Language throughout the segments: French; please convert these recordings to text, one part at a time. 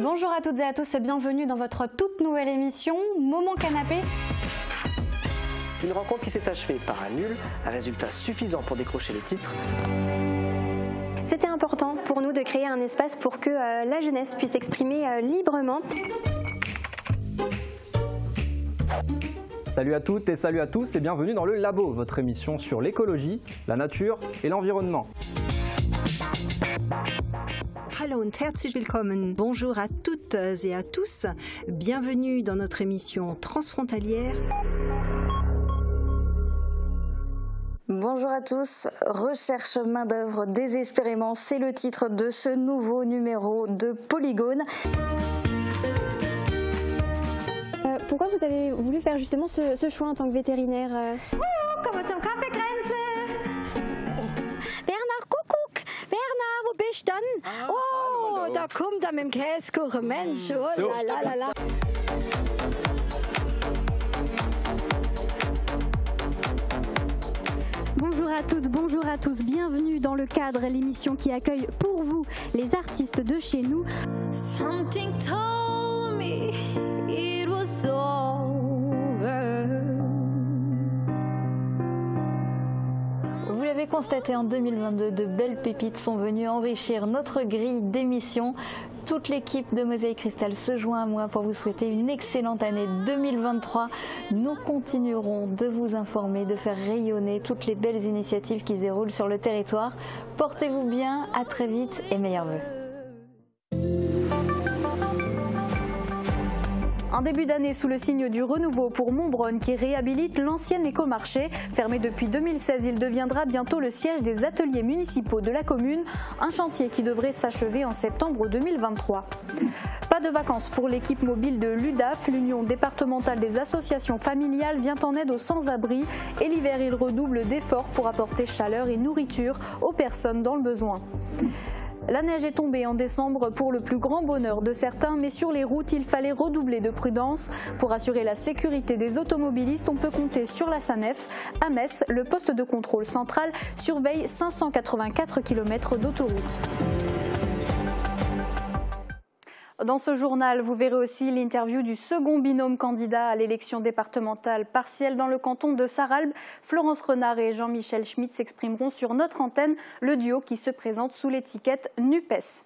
Bonjour à toutes et à tous et bienvenue dans votre toute nouvelle émission Moment Canapé. Une rencontre qui s'est achevée par un nul, un résultat suffisant pour décrocher le titre. C'était important pour nous de créer un espace pour que la jeunesse puisse s'exprimer librement. Salut à toutes et salut à tous et bienvenue dans le Labo, votre émission sur l'écologie, la nature et l'environnement. Hallo und herzlich willkommen. Bonjour à toutes et à tous. Bienvenue dans notre émission transfrontalière. Bonjour à tous. Recherche main-d'œuvre désespérément, c'est le titre de ce nouveau numéro de Polygone. Pourquoi vous avez voulu faire justement ce choix en tant que vétérinaire? Kommen zum Kaffeekränze. Bernhard, Kuckuck. Bernhard, wo bist du denn? Oh, da kommt er mit dem Käsekuchen. Mensch, oh la la la la. Bonjour à toutes, bonjour à tous, bienvenue dans le cadre, l'émission qui accueille pour vous les artistes de chez nous. Something told me it was over. Vous l'avez constaté, en 2022, de belles pépites sont venues enrichir notre grille d'émissions. Toute l'équipe de Mosaïque Cristal se joint à moi pour vous souhaiter une excellente année 2023. Nous continuerons de vous informer, de faire rayonner toutes les belles initiatives qui se déroulent sur le territoire. Portez-vous bien, à très vite et meilleurs vœux. Un début d'année sous le signe du renouveau pour Montbronne qui réhabilite l'ancien écomarché. Fermé depuis 2016, il deviendra bientôt le siège des ateliers municipaux de la commune, un chantier qui devrait s'achever en septembre 2023. Pas de vacances pour l'équipe mobile de l'UDAF, l'Union départementale des associations familiales vient en aide aux sans-abri et l'hiver il redouble d'efforts pour apporter chaleur et nourriture aux personnes dans le besoin. La neige est tombée en décembre pour le plus grand bonheur de certains, mais sur les routes, il fallait redoubler de prudence. Pour assurer la sécurité des automobilistes, on peut compter sur la SANEF. À Metz, le poste de contrôle central surveille 584 km d'autoroute. Dans ce journal, vous verrez aussi l'interview du second binôme candidat à l'élection départementale partielle dans le canton de Sarralbe. Florence Renard et Jean-Michel Schmitt s'exprimeront sur notre antenne, le duo qui se présente sous l'étiquette NUPES.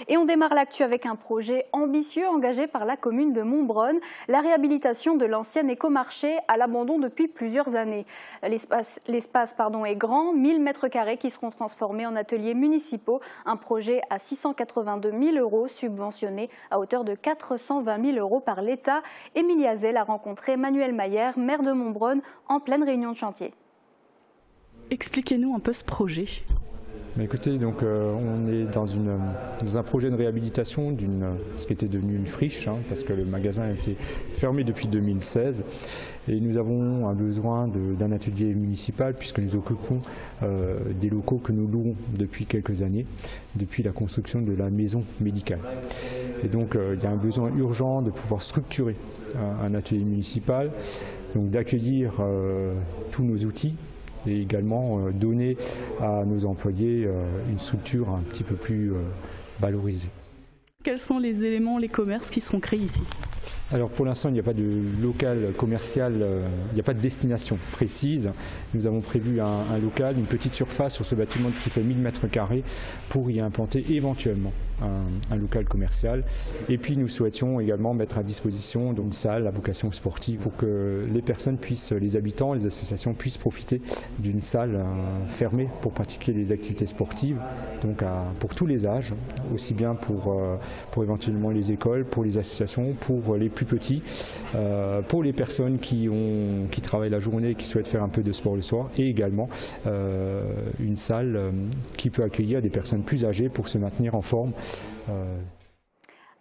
Et on démarre l'actu avec un projet ambitieux engagé par la commune de Montbronne, la réhabilitation de l'ancien écomarché à l'abandon depuis plusieurs années. L'espace est grand, 1000 m² qui seront transformés en ateliers municipaux, un projet à 682 000 € subventionné à hauteur de 420 000 € par l'État. Émilie Hazel a rencontré Emmanuel Mayer, maire de Montbronne, en pleine réunion de chantier. Expliquez-nous un peu ce projet. Écoutez, donc on est dans un projet de réhabilitation d'une ce qui était devenu une friche, parce que le magasin a été fermé depuis 2016 et nous avons un besoin d'un atelier municipal puisque nous occupons des locaux que nous louons depuis quelques années, depuis la construction de la maison médicale. Et donc il y a un besoin urgent de pouvoir structurer un atelier municipal, donc d'accueillir tous nos outils, et également donner à nos employés une structure un petit peu plus valorisée. Quels sont les éléments, les commerces qui seront créés ici? Alors pour l'instant, il n'y a pas de local commercial, il n'y a pas de destination précise. Nous avons prévu un local, une petite surface sur ce bâtiment qui fait 1000 m² pour y implanter éventuellement un local commercial. Et puis nous souhaitions également mettre à disposition une salle à vocation sportive pour que les personnes puissent, les habitants, les associations puissent profiter d'une salle fermée pour pratiquer des activités sportives, donc pour tous les âges, aussi bien pour éventuellement les écoles, pour les associations, pour les plus petits, pour les personnes qui travaillent la journée et qui souhaitent faire un peu de sport le soir, et également une salle qui peut accueillir des personnes plus âgées pour se maintenir en forme.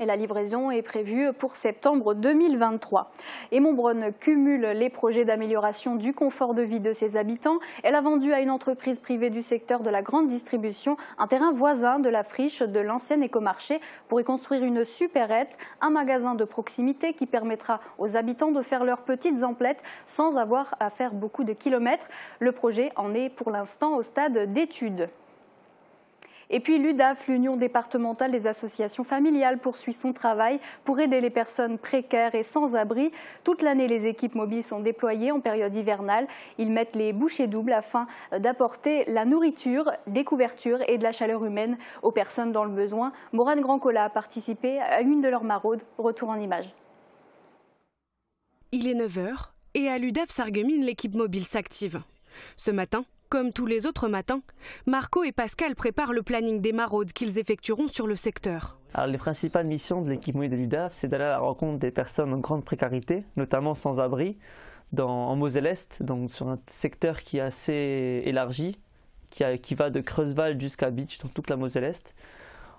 Et la livraison est prévue pour septembre 2023. Et Montbronne cumule les projets d'amélioration du confort de vie de ses habitants. Elle a vendu à une entreprise privée du secteur de la grande distribution un terrain voisin de la friche de l'ancien écomarché pour y construire une supérette, un magasin de proximité qui permettra aux habitants de faire leurs petites emplettes sans avoir à faire beaucoup de kilomètres. Le projet en est pour l'instant au stade d'études. Et puis l'UDAF, l'Union départementale des associations familiales, poursuit son travail pour aider les personnes précaires et sans abri. Toute l'année, les équipes mobiles sont déployées en période hivernale. Ils mettent les bouchées doubles afin d'apporter la nourriture, des couvertures et de la chaleur humaine aux personnes dans le besoin. Morane Grandcola a participé à une de leurs maraudes. Retour en images. Il est 9 h et à l'UDAF Sarreguemines, l'équipe mobile s'active. Ce matin, comme tous les autres matins, Marco et Pascal préparent le planning des maraudes qu'ils effectueront sur le secteur. Alors, les principales missions de l'équipe mobile de l'UDAF, c'est d'aller à la rencontre des personnes en grande précarité, notamment sans abri, en Moselle-Est, donc sur un secteur qui est assez élargi, qui va de Creusval jusqu'à Bitche, donc toute la Moselle-Est.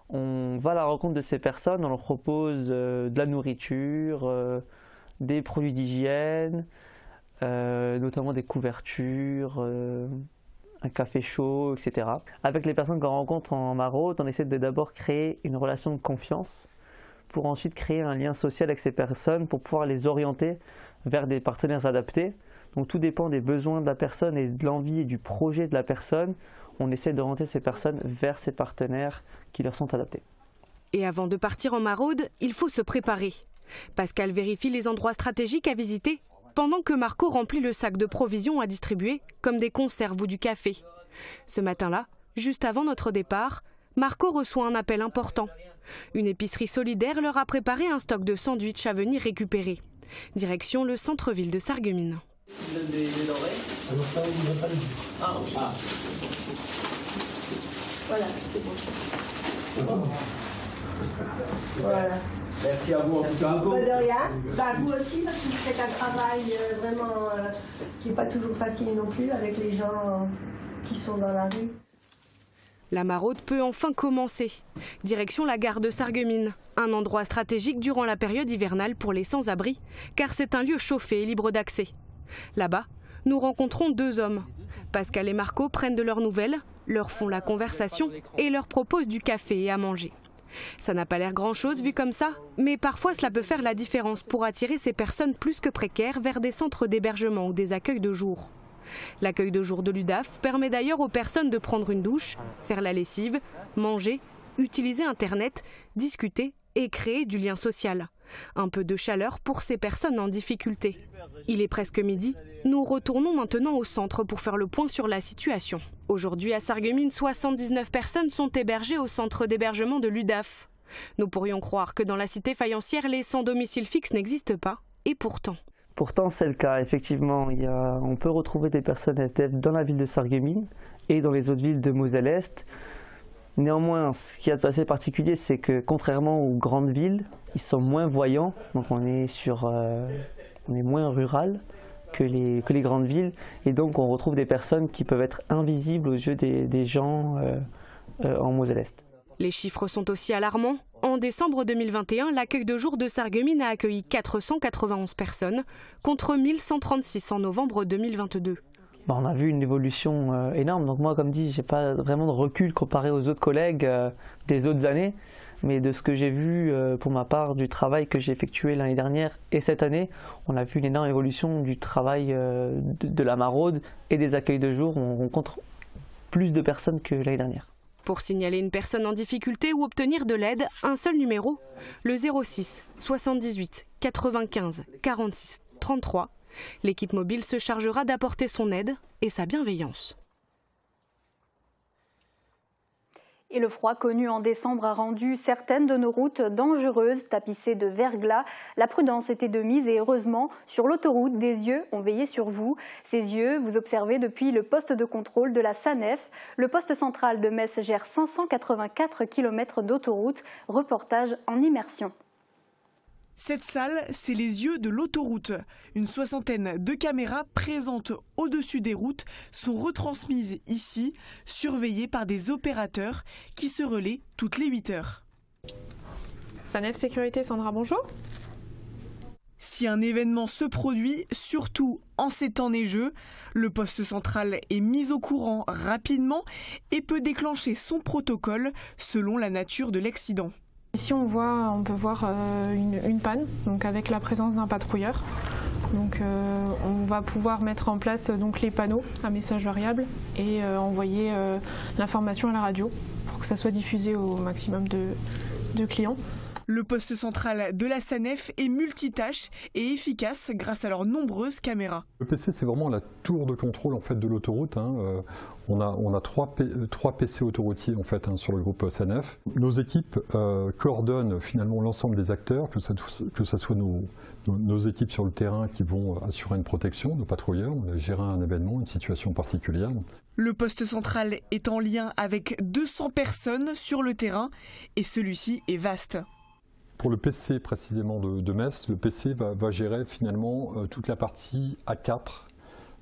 On va à la rencontre de ces personnes, on leur propose de la nourriture, des produits d'hygiène, notamment des couvertures, un café chaud, etc. Avec les personnes qu'on rencontre en maraude, on essaie de d'abord créer une relation de confiance pour ensuite créer un lien social avec ces personnes pour pouvoir les orienter vers des partenaires adaptés. Donc tout dépend des besoins de la personne et de l'envie et du projet de la personne. On essaie d'orienter ces personnes vers ces partenaires qui leur sont adaptés. Et avant de partir en maraude, il faut se préparer. Pascal vérifie les endroits stratégiques à visiter, pendant que Marco remplit le sac de provisions à distribuer, comme des conserves ou du café. Ce matin-là, juste avant notre départ, Marco reçoit un appel important. Une épicerie solidaire leur a préparé un stock de sandwichs à venir récupérer. Direction le centre-ville de Sarreguemines. Vous avez des oreilles ? Voilà, c'est bon. Voilà. Merci à vous. De rien. Vous aussi, parce que vous faites un travail vraiment qui n'est pas toujours facile non plus avec les gens qui sont dans la rue. La maraude peut enfin commencer. Direction la gare de Sarreguemines, un endroit stratégique durant la période hivernale pour les sans-abri, car c'est un lieu chauffé et libre d'accès. Là-bas, nous rencontrons 2 hommes. Pascal et Marco prennent de leurs nouvelles, leur font la conversation et leur proposent du café et à manger. Ça n'a pas l'air grand-chose vu comme ça, mais parfois cela peut faire la différence pour attirer ces personnes plus que précaires vers des centres d'hébergement ou des accueils de jour. L'accueil de jour de l'UDAF permet d'ailleurs aux personnes de prendre une douche, faire la lessive, manger, utiliser Internet, discuter et créer du lien social. Un peu de chaleur pour ces personnes en difficulté. Il est presque midi, nous retournons maintenant au centre pour faire le point sur la situation. Aujourd'hui à Sarreguemines, 79 personnes sont hébergées au centre d'hébergement de l'UDAF. Nous pourrions croire que dans la cité faïencière, les sans domicile fixe n'existent pas, et pourtant. Pourtant c'est le cas, effectivement, on peut retrouver des personnes SDF dans la ville de Sarreguemines et dans les autres villes de Moselle-Est. Néanmoins, ce qui a de passé particulier, c'est que contrairement aux grandes villes, ils sont moins voyants, donc on est moins rural que les grandes villes, et donc on retrouve des personnes qui peuvent être invisibles aux yeux des gens en Moselle-Est. Les chiffres sont aussi alarmants. En décembre 2021, l'accueil de jour de Sarreguemines a accueilli 491 personnes, contre 1136 en novembre 2022. On a vu une évolution énorme, donc moi comme dit, j'ai pas vraiment de recul comparé aux autres collègues des autres années, mais de ce que j'ai vu pour ma part du travail que j'ai effectué l'année dernière et cette année, on a vu une énorme évolution du travail de la maraude et des accueils de jour. On rencontre plus de personnes que l'année dernière. Pour signaler une personne en difficulté ou obtenir de l'aide, un seul numéro, le 06 78 95 46 33. L'équipe mobile se chargera d'apporter son aide et sa bienveillance. Et le froid connu en décembre a rendu certaines de nos routes dangereuses, tapissées de verglas. La prudence était de mise et heureusement, sur l'autoroute, des yeux ont veillé sur vous. Ces yeux, vous observez depuis le poste de contrôle de la SANEF. Le poste central de Metz gère 584 km d'autoroute. Reportage en immersion. Cette salle, c'est les yeux de l'autoroute. Une 60aine de caméras présentes au-dessus des routes sont retransmises ici, surveillées par des opérateurs qui se relaient toutes les 8 heures. SANEF Sécurité, Sandra, bonjour. Si un événement se produit, surtout en ces temps neigeux, le poste central est mis au courant rapidement et peut déclencher son protocole selon la nature de l'accident. Ici on peut voir une panne, donc avec la présence d'un patrouilleur. Donc on va pouvoir mettre en place donc les panneaux à message variable et envoyer l'information à la radio pour pour que ça soit diffusé au maximum de clients. Le poste central de la SANEF est multitâche et efficace grâce à leurs nombreuses caméras. Le PC, c'est vraiment la tour de contrôle en fait de l'autoroute. On a trois PC autoroutiers en fait sur le groupe SANEF. Nos équipes coordonnent finalement l'ensemble des acteurs, que ce soit nos équipes sur le terrain qui vont assurer une protection, nos patrouilleurs, gérer un événement, une situation particulière. Le poste central est en lien avec 200 personnes sur le terrain et celui-ci est vaste. Pour le PC précisément de Metz, le PC va gérer finalement toute la partie A4,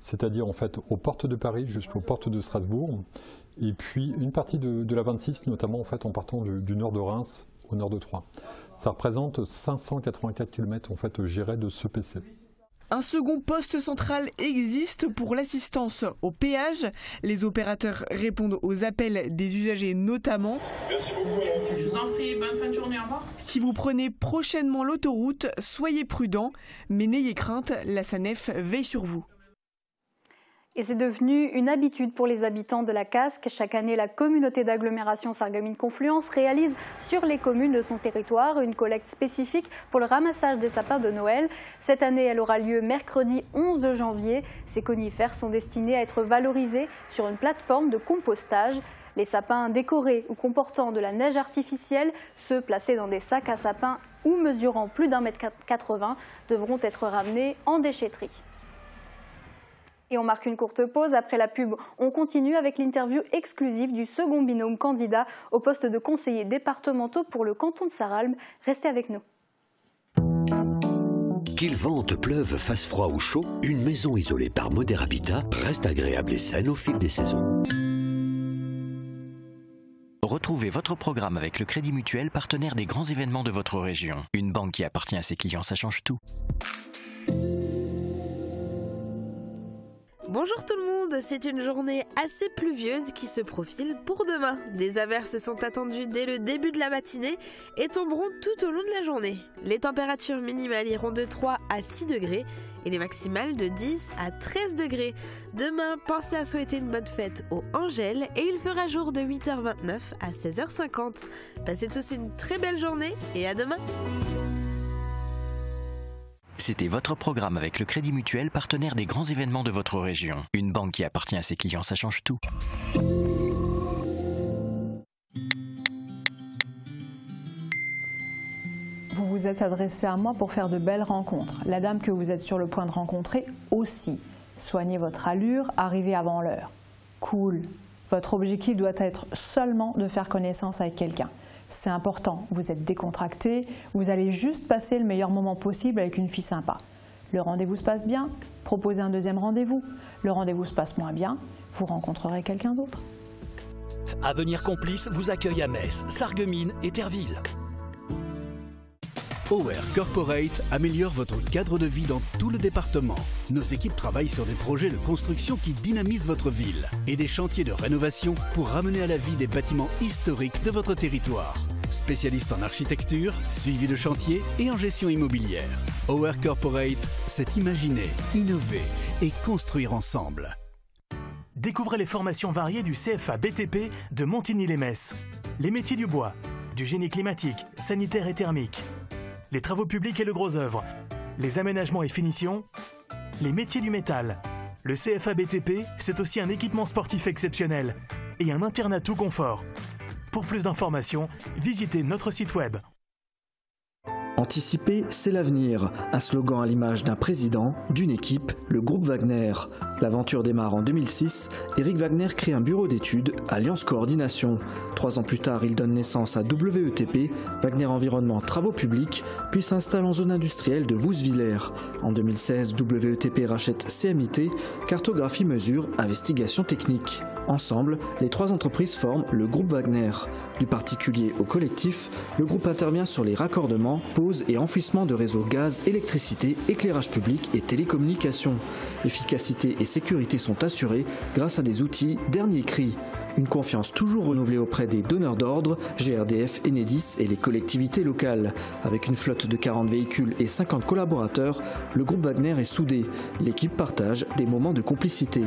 c'est-à-dire en fait aux portes de Paris jusqu'aux portes de Strasbourg, et puis une partie de la 26, notamment en fait en partant du nord de Reims au nord de Troyes. Ça représente 584 km en fait gérés de ce PC. Un second poste central existe pour l'assistance au péage. Les opérateurs répondent aux appels des usagers notamment. Merci beaucoup. Je vous en prie, bonne fin de journée, au revoir. Si vous prenez prochainement l'autoroute, soyez prudents, mais n'ayez crainte, la SANEF veille sur vous. Et c'est devenu une habitude pour les habitants de la Casque. Chaque année, la communauté d'agglomération Sarreguemines-Confluence réalise sur les communes de son territoire une collecte spécifique pour le ramassage des sapins de Noël. Cette année, elle aura lieu mercredi 11 janvier. Ces conifères sont destinés à être valorisés sur une plateforme de compostage. Les sapins décorés ou comportant de la neige artificielle, ceux placés dans des sacs à sapins ou mesurant plus d'1,80 m, devront être ramenés en déchetterie. Et on marque une courte pause. Après la pub, on continue avec l'interview exclusive du second binôme candidat au poste de conseiller départemental pour le canton de Sarralbe. Restez avec nous. Qu'il vente, pleuve, fasse froid ou chaud, une maison isolée par Moder Habitat reste agréable et saine au fil des saisons. Retrouvez votre programme avec le Crédit Mutuel, partenaire des grands événements de votre région. Une banque qui appartient à ses clients, ça change tout. Bonjour tout le monde, c'est une journée assez pluvieuse qui se profile pour demain. Des averses sont attendues dès le début de la matinée et tomberont tout au long de la journée. Les températures minimales iront de 3 à 6 degrés et les maximales de 10 à 13 degrés. Demain, pensez à souhaiter une bonne fête aux Angèles et il fera jour de 8h29 à 16h50. Passez tous une très belle journée et à demain. C'était votre programme avec le Crédit Mutuel, partenaire des grands événements de votre région. Une banque qui appartient à ses clients, ça change tout. Vous vous êtes adressé à moi pour faire de belles rencontres. La dame que vous êtes sur le point de rencontrer aussi. Soignez votre allure, arrivez avant l'heure. Cool. Votre objectif doit être seulement de faire connaissance avec quelqu'un. C'est important, vous êtes décontracté, vous allez juste passer le meilleur moment possible avec une fille sympa. Le rendez-vous se passe bien, proposez un deuxième rendez-vous. Le rendez-vous se passe moins bien, vous rencontrerez quelqu'un d'autre. Avenir Complice vous accueille à Metz, Sarreguemines et Terville. OR Corporate améliore votre cadre de vie dans tout le département. Nos équipes travaillent sur des projets de construction qui dynamisent votre ville et des chantiers de rénovation pour ramener à la vie des bâtiments historiques de votre territoire. Spécialiste en architecture, suivi de chantier et en gestion immobilière. OR Corporate, c'est imaginer, innover et construire ensemble. Découvrez les formations variées du CFA BTP de Montigny-les-Metz. Les métiers du bois, du génie climatique, sanitaire et thermique. Les travaux publics et le gros œuvre, les aménagements et finitions, les métiers du métal. Le CFA BTP, c'est aussi un équipement sportif exceptionnel et un internat tout confort. Pour plus d'informations, visitez notre site web. Anticiper, c'est l'avenir. Un slogan à l'image d'un président, d'une équipe, le groupe Wagner. L'aventure démarre en 2006. Eric Wagner crée un bureau d'études, Alliance Coordination. 3 ans plus tard, il donne naissance à WETP, Wagner Environnement Travaux Publics, puis s'installe en zone industrielle de Wouswiller. En 2016, WETP rachète CMIT, Cartographie Mesure, Investigation Technique. Ensemble, les 3 entreprises forment le groupe Wagner. Du particulier au collectif, le groupe intervient sur les raccordements, pose et enfouissement de réseaux gaz, électricité, éclairage public et télécommunications. Efficacité et sécurité sont assurées grâce à des outils dernier cri. Une confiance toujours renouvelée auprès des donneurs d'ordre, GRDF, Enedis et les collectivités locales. Avec une flotte de 40 véhicules et 50 collaborateurs, le groupe Wagner est soudé. L'équipe partage des moments de complicité.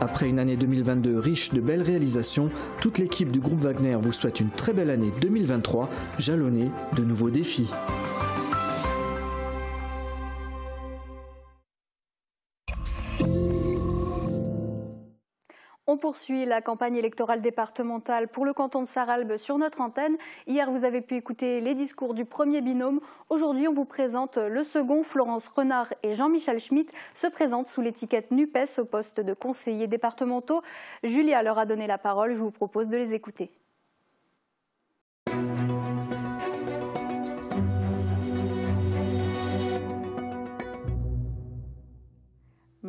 Après une année 2022 riche de belles réalisations, toute l'équipe du groupe Wagner vous souhaite une très belle année 2023, jalonnée de nouveaux défis. On poursuit la campagne électorale départementale pour le canton de Sarralbe sur notre antenne. Hier, vous avez pu écouter les discours du premier binôme. Aujourd'hui, on vous présente le second. Florence Renard et Jean-Michel Schmitt se présentent sous l'étiquette NUPES au poste de conseillers départementaux. Julia leur a donné la parole. Je vous propose de les écouter.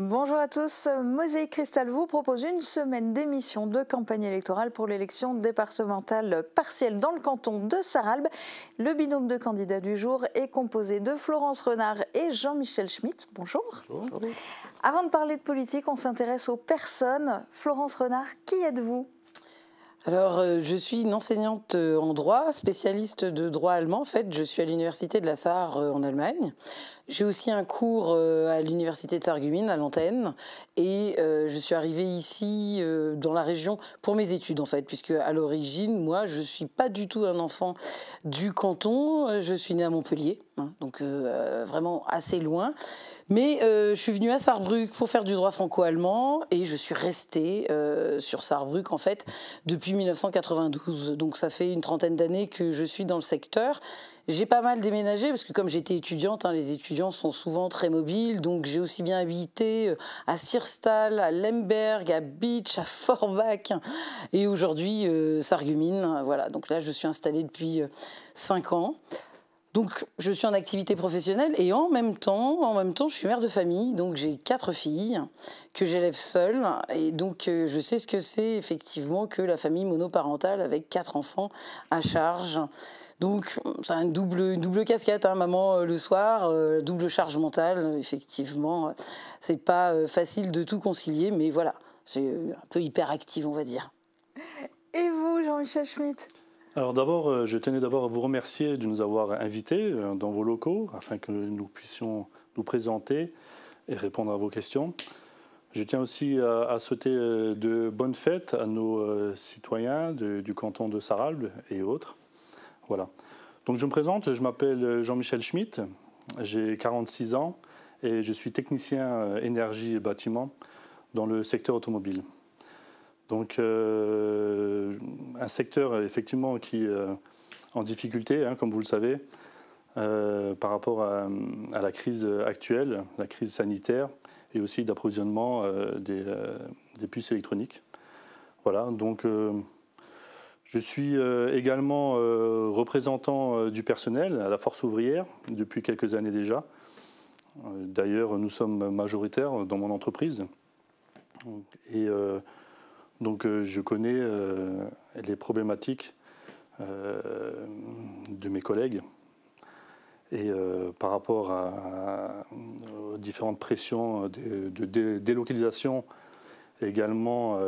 Bonjour à tous, Mosaïque Cristal vous propose une semaine d'émission de campagne électorale pour l'élection départementale partielle dans le canton de Sarralbe. Le binôme de candidats du jour est composé de Florence Renard et Jean-Michel Schmitt. Bonjour. Bonjour. Avant de parler de politique, on s'intéresse aux personnes. Florence Renard, qui êtes-vous ? Alors, je suis une enseignante en droit, spécialiste de droit allemand. En fait, je suis à l'université de la Sarre en Allemagne. J'ai aussi un cours à l'université de Sarreguemines, à l'antenne. Et je suis arrivée ici, dans la région, pour mes études, en fait. Puisque, à l'origine, moi, je ne suis pas du tout un enfant du canton. Je suis née à Montpellier, hein, donc vraiment assez loin. Mais je suis venue à Sarrebruck pour faire du droit franco-allemand. Et je suis restée sur Sarrebruck, en fait, depuis 1992. Donc, ça fait une trentaine d'années que je suis dans le secteur. J'ai pas mal déménagé parce que comme j'étais étudiante, hein, les étudiants sont souvent très mobiles, donc j'ai aussi bien habité à Sirstal, à Lemberg, à Beach, à Forbach et aujourd'hui Sarreguemines. Voilà, donc là je suis installée depuis 5 ans. Donc je suis en activité professionnelle et en même temps je suis mère de famille, donc j'ai 4 filles que j'élève seule et donc je sais ce que c'est effectivement que la famille monoparentale avec 4 enfants à charge. Donc, c'est une double casquette, hein, maman le soir, double charge mentale, effectivement. C'est pas facile de tout concilier, mais voilà, c'est un peu hyperactive, on va dire. Et vous, Jean-Michel Schmitt ? Alors d'abord, je tenais d'abord à vous remercier de nous avoir invités dans vos locaux, afin que nous puissions nous présenter et répondre à vos questions. Je tiens aussi à souhaiter de bonnes fêtes à nos citoyens du canton de Sarralbe et autres. Voilà. Donc je me présente, je m'appelle Jean-Michel Schmitt, j'ai 46 ans et je suis technicien énergie et bâtiment dans le secteur automobile. Donc un secteur effectivement qui est en difficulté, hein, comme vous le savez, par rapport à la crise actuelle, la crise sanitaire et aussi d'approvisionnement des puces électroniques. Voilà, donc je suis également représentant du personnel à la Force ouvrière depuis quelques années déjà. D'ailleurs, nous sommes majoritaires dans mon entreprise. Et donc, je connais les problématiques de mes collègues. Et par rapport aux différentes pressions de délocalisation, également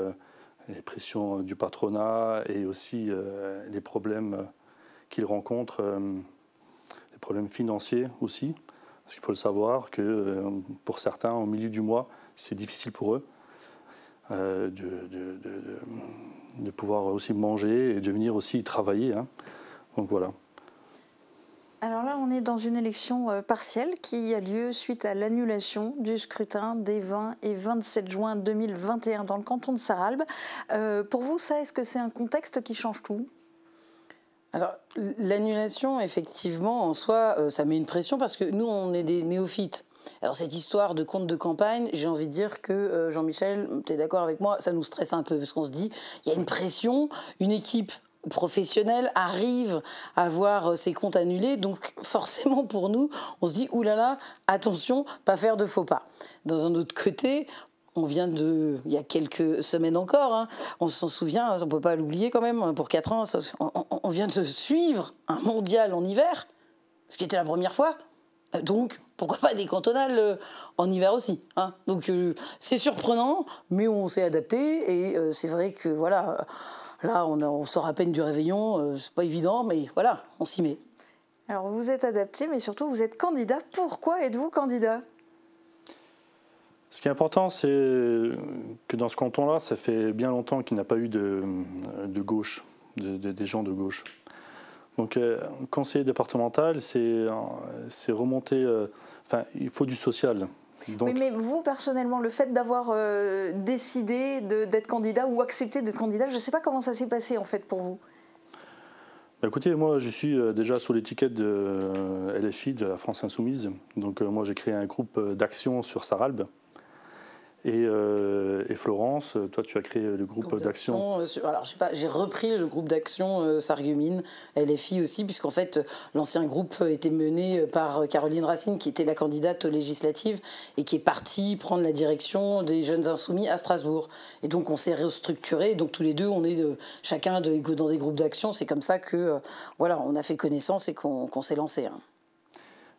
les pressions du patronat et aussi les problèmes qu'ils rencontrent, les problèmes financiers aussi. Parce qu'il faut le savoir que pour certains, au milieu du mois, c'est difficile pour eux de pouvoir aussi manger et de venir aussi travailler. Hein. Donc voilà. Alors là, on est dans une élection partielle qui a lieu suite à l'annulation du scrutin des 20 et 27 juin 2021 dans le canton de Sarralbe. Pour vous, ça, est-ce que c'est un contexte qui change tout ? Alors, l'annulation, effectivement, en soi, ça met une pression parce que nous, on est des néophytes. Alors, cette histoire de compte de campagne, j'ai envie de dire que, Jean-Michel, tu es d'accord avec moi, ça nous stresse un peu parce qu'on se dit, il y a une pression, une équipe professionnel arrive à voir ses comptes annulés, donc forcément pour nous, on se dit « oulala, attention, pas faire de faux pas ». Dans un autre côté, on vient il y a quelques semaines encore, hein, on s'en souvient, on ne peut pas l'oublier quand même, pour 4 ans, on vient de suivre un mondial en hiver, ce qui était la première fois, donc pourquoi pas des cantonales en hiver aussi, hein. Donc c'est surprenant, mais on s'est adapté et c'est vrai que voilà. Là, on sort à peine du réveillon, c'est pas évident, mais voilà, on s'y met. Alors, vous êtes adapté, mais surtout, vous êtes candidat. Pourquoi êtes-vous candidat ? Ce qui est important, c'est que dans ce canton-là, ça fait bien longtemps qu'il n'y a pas eu de gauche, des gens de gauche. Donc, conseiller départemental, c'est remonter. Enfin, il faut du social. Donc, oui, mais vous, personnellement, le fait d'avoir décidé d'être candidat ou accepté d'être candidat, je ne sais pas comment ça s'est passé en fait pour vous. Écoutez, moi, je suis déjà sous l'étiquette de LFI, de la France Insoumise. Donc, moi, j'ai créé un groupe d'action sur Sarralbe. Et Florence, toi, tu as créé le groupe d'action. Alors, je sais pas, j'ai repris le groupe d'action Sarreguemines, LFI aussi, puisqu'en fait, l'ancien groupe était mené par Caroline Racine, qui était la candidate aux législatives et qui est partie prendre la direction des Jeunes Insoumis à Strasbourg. Et donc, on s'est restructuré. Donc, tous les deux, on est chacun dans des groupes d'action. C'est comme ça que, voilà, on a fait connaissance et qu'on s'est lancé. Hein.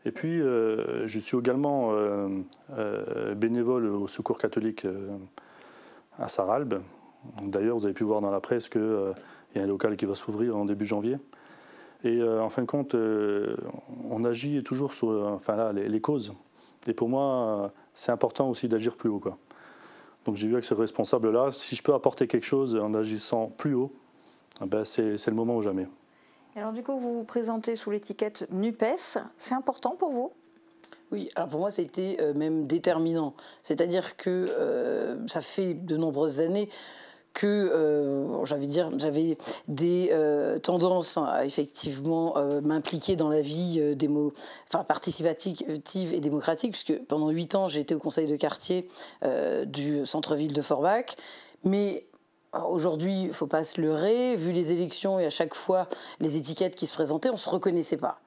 Et puis, je suis également bénévole au Secours catholique à Sarralbe. D'ailleurs, vous avez pu voir dans la presse qu'il y a un local qui va s'ouvrir en début janvier. Et en fin de compte, on agit toujours sur les causes. Et pour moi, c'est important aussi d'agir plus haut, quoi. Donc j'ai vu avec ce responsable-là, si je peux apporter quelque chose en agissant plus haut, ben c'est le moment ou jamais. Alors du coup, vous vous présentez sous l'étiquette NUPES. C'est important pour vous ? Oui, alors pour moi, c'était même déterminant. C'est-à-dire que ça fait de nombreuses années que j'avais des tendances à effectivement m'impliquer dans la vie participative et démocratique, puisque pendant 8 ans, j'ai été au conseil de quartier du centre-ville de Forbach. Mais aujourd'hui, il ne faut pas se leurrer, vu les élections et à chaque fois les étiquettes qui se présentaient, on ne se reconnaissait pas.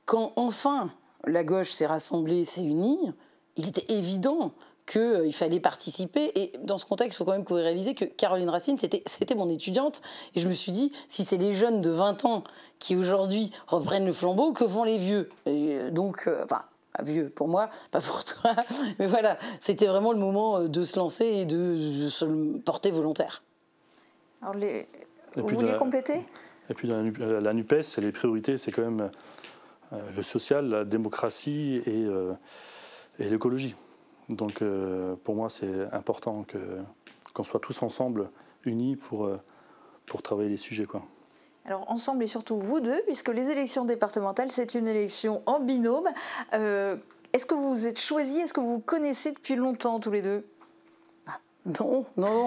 Quand enfin la gauche s'est rassemblée, s'est unie, il était évident qu'il fallait participer. Et dans ce contexte, il faut quand même réaliser que Caroline Racine, c'était mon étudiante. Et je me suis dit, si c'est les jeunes de 20 ans qui aujourd'hui reprennent le flambeau, que font les vieux ? Et donc, vieux pour moi, pas pour toi. Mais voilà, c'était vraiment le moment de se lancer et de se porter volontaire. Alors vous vouliez compléter ? Et puis la NUPES, les priorités, c'est quand même le social, la démocratie et l'écologie. Donc pour moi, c'est important qu'on soit tous ensemble, unis pour travailler les sujets, quoi. Alors ensemble et surtout vous deux, puisque les élections départementales, c'est une élection en binôme. Est-ce que vous vous êtes choisis ? Est-ce que vous vous connaissez depuis longtemps tous les deux ? Non,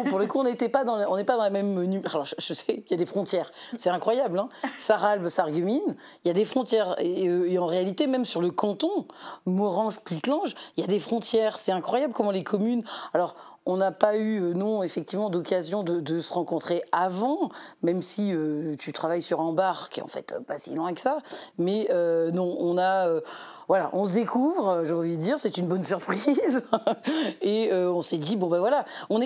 pour le coup, on n'est pas dans la même... Alors, je sais qu'il y a des frontières, c'est incroyable, hein. Sarralbe, Sarreguemines, il y a des frontières, et en réalité, même sur le canton, Morhange, Putelange, il y a des frontières, c'est incroyable comment les communes... Alors, on n'a pas eu, effectivement, d'occasion de se rencontrer avant, même si tu travailles sur Ambar, qui est en fait pas si loin que ça, mais non, on a... Voilà, on se découvre, j'ai envie de dire, c'est une bonne surprise. Et on s'est dit, bon ben voilà, on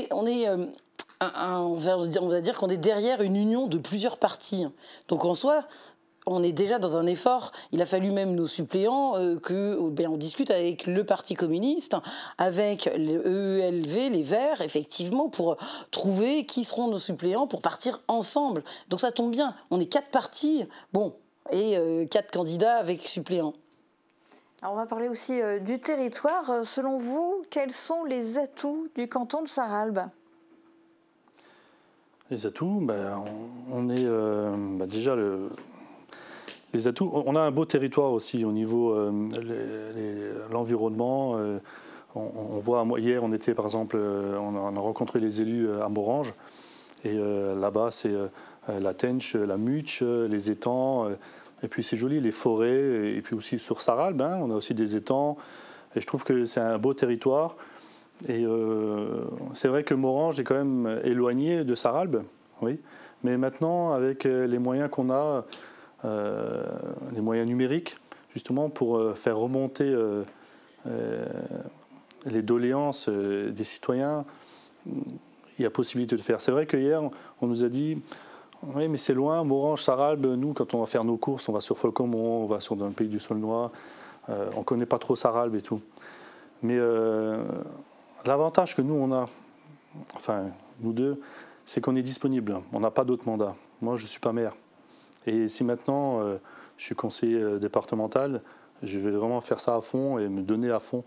va dire qu'on est derrière une union de plusieurs partis. Donc en soi, on est déjà dans un effort. Il a fallu même nos suppléants on discute avec le Parti communiste, avec le EELV, les Verts, effectivement, pour trouver qui seront nos suppléants pour partir ensemble. Donc ça tombe bien, on est 4 partis, et 4 candidats avec suppléants. Alors on va parler aussi du territoire. Selon vous, quels sont les atouts du canton de Sarralbe ? Les atouts, on est déjà les atouts. On a un beau territoire aussi au niveau l'environnement. On voit, hier, on était par exemple, on a rencontré les élus à Morhange. Et là-bas, c'est la Tenche, la Mutch, les étangs. Et puis c'est joli, les forêts, et puis aussi sur Sarralbe, on a aussi des étangs. Et je trouve que c'est un beau territoire. Et c'est vrai que Morhange est quand même éloigné de Sarralbe, oui. Mais maintenant, avec les moyens qu'on a, les moyens numériques, justement, pour faire remonter les doléances des citoyens, il y a possibilité de faire. C'est vrai qu'hier, on nous a dit... Oui, mais c'est loin, Morhange, Sarralbe. Nous, quand on va faire nos courses, on va sur Folcomont, on va dans le pays du Saulnois. On ne connaît pas trop Sarralbe et tout. Mais l'avantage que nous, on a, enfin, nous deux, c'est qu'on est disponible. On n'a pas d'autres mandats. Moi, je ne suis pas maire. Et si maintenant, je suis conseiller départemental, je vais vraiment faire ça à fond et me donner à fond.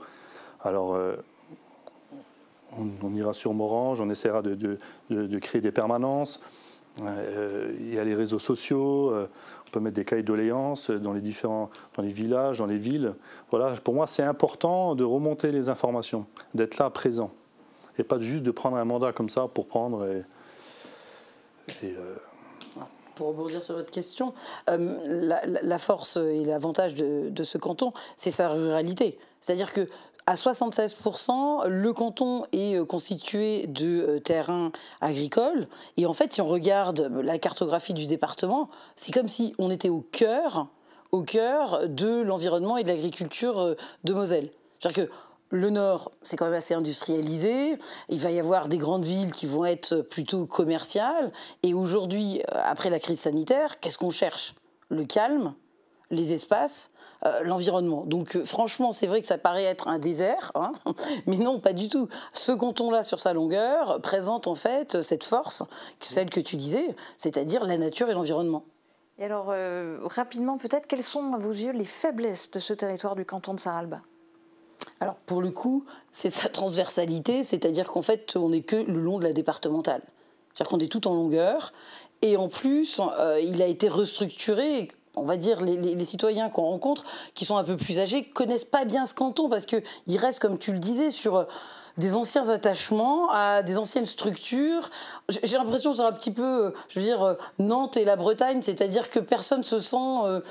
Alors, on ira sur Morange, on essaiera de créer des permanences. Il y a les réseaux sociaux, on peut mettre des cahiers de doléances dans les villages, dans les villes. Voilà, pour moi, c'est important de remonter les informations, d'être là, présent. Et pas juste de prendre un mandat comme ça pour prendre Pour rebondir sur votre question, la force et l'avantage de ce canton, c'est sa ruralité. C'est-à-dire que à 76%, le canton est constitué de terrains agricoles. Et en fait, si on regarde la cartographie du département, c'est comme si on était au cœur de l'environnement et de l'agriculture de Moselle. C'est-à-dire que le Nord, c'est quand même assez industrialisé. Il va y avoir des grandes villes qui vont être plutôt commerciales. Et aujourd'hui, après la crise sanitaire, qu'est-ce qu'on cherche? Le calme, les espaces, l'environnement. Donc franchement, c'est vrai que ça paraît être un désert, hein, mais non, pas du tout. Ce canton-là, sur sa longueur, présente en fait cette force, celle que tu disais, c'est-à-dire la nature et l'environnement. Et alors, rapidement, peut-être, quelles sont, à vos yeux, les faiblesses de ce territoire du canton de Sarralbe? Alors, pour le coup, c'est sa transversalité, c'est-à-dire qu'en fait, on n'est que le long de la départementale. C'est-à-dire qu'on est tout en longueur, et en plus, il a été restructuré. On va dire, les citoyens qu'on rencontre, qui sont un peu plus âgés, connaissent pas bien ce canton, parce qu'il reste, comme tu le disais, sur des anciens attachements, à des anciennes structures. J'ai l'impression que c'est un petit peu, je veux dire, Nantes et la Bretagne, c'est-à-dire que personne ne se sent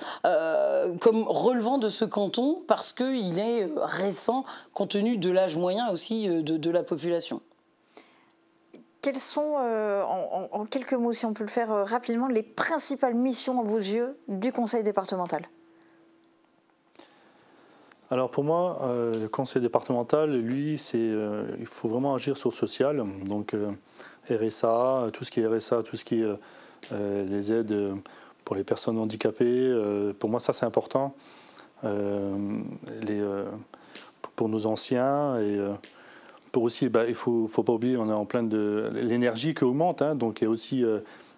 comme relevant de ce canton, parce qu'il est récent, compte tenu de l'âge moyen aussi de la population. Quelles sont, en quelques mots, si on peut le faire rapidement, les principales missions à vos yeux du conseil départemental? Alors pour moi, le conseil départemental, lui, il faut vraiment agir sur le social. Donc RSA, tout ce qui est RSA, tout ce qui est les aides pour les personnes handicapées, pour moi ça c'est important. Pour nos anciens et... Pour aussi, il ne faut pas oublier, on est en plein de l'énergie qui augmente, hein, donc il y a aussi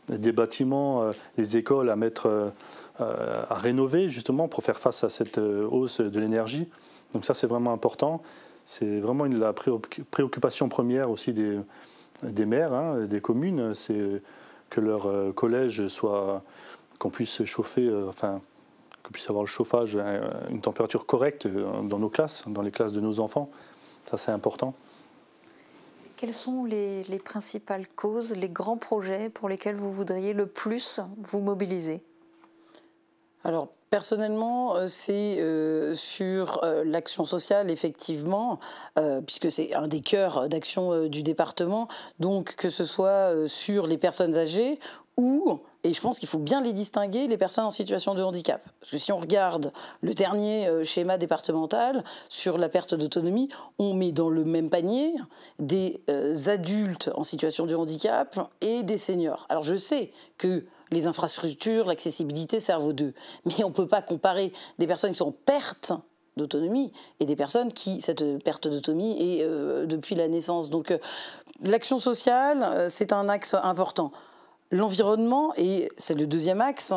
des bâtiments, les écoles à mettre, à rénover justement pour faire face à cette hausse de l'énergie. Donc ça c'est vraiment important. C'est vraiment la préoccupation première aussi des maires, hein, des communes, c'est que leur collège soit, qu'on puisse chauffer, qu'on puisse avoir le chauffage à une température correcte dans nos classes, dans les classes de nos enfants. Ça c'est important. Quelles sont les principales causes, les grands projets pour lesquels vous voudriez le plus vous mobiliser? Alors, personnellement, c'est sur l'action sociale, effectivement, puisque c'est un des cœurs d'action du département, donc que ce soit sur les personnes âgées ou, et je pense qu'il faut bien les distinguer, les personnes en situation de handicap. Parce que si on regarde le dernier schéma départemental sur la perte d'autonomie, on met dans le même panier des adultes en situation de handicap et des seniors. Alors je sais que les infrastructures, l'accessibilité servent aux deux, mais on ne peut pas comparer des personnes qui sont en perte d'autonomie et des personnes qui, cette perte d'autonomie est depuis la naissance. Donc l'action sociale, c'est un axe important. L'environnement, et c'est le deuxième axe,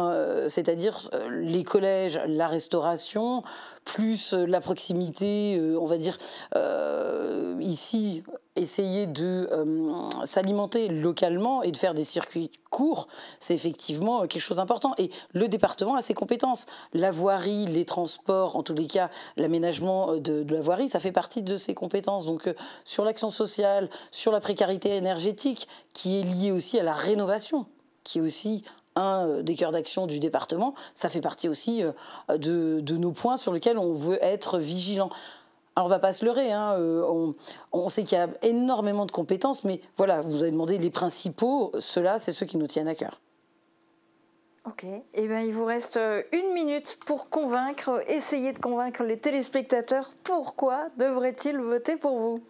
c'est-à-dire les collèges, la restauration, plus la proximité, on va dire, ici, essayer de s'alimenter localement et de faire des circuits courts, c'est effectivement quelque chose d'important. Et le département a ses compétences. La voirie, les transports, en tous les cas, l'aménagement de la voirie, ça fait partie de ses compétences. Donc, sur l'action sociale, sur la précarité énergétique, qui est liée aussi à la rénovation, qui est aussi un des cœurs d'action du département, ça fait partie aussi de nos points sur lesquels on veut être vigilant. Alors on ne va pas se leurrer, hein, on sait qu'il y a énormément de compétences, mais voilà, vous avez demandé les principaux, ceux-là, c'est ceux qui nous tiennent à cœur. Ok, eh bien il vous reste 1 minute pour essayer de convaincre les téléspectateurs. Pourquoi devraient-ils voter pour vous ?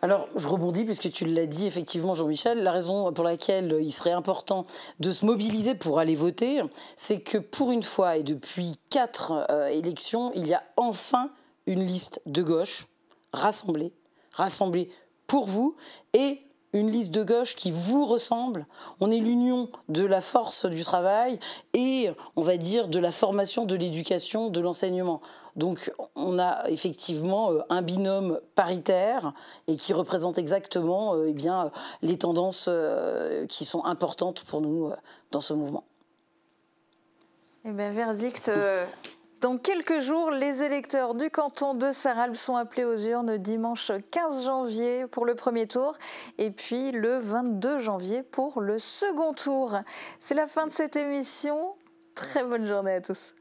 Alors, je rebondis puisque tu l'as dit effectivement, Jean-Michel, la raison pour laquelle il serait important de se mobiliser pour aller voter, c'est que pour une fois et depuis 4 élections, il y a enfin une liste de gauche rassemblée pour vous et une liste de gauche qui vous ressemble. On est l'union de la force du travail et, on va dire, de la formation, de l'éducation, de l'enseignement. Donc, on a effectivement un binôme paritaire et qui représente exactement eh bien, les tendances qui sont importantes pour nous dans ce mouvement. Eh bien, verdict. Dans quelques jours, les électeurs du canton de Sarralbe sont appelés aux urnes dimanche 15 janvier pour le premier tour et puis le 22 janvier pour le second tour. C'est la fin de cette émission. Très bonne journée à tous.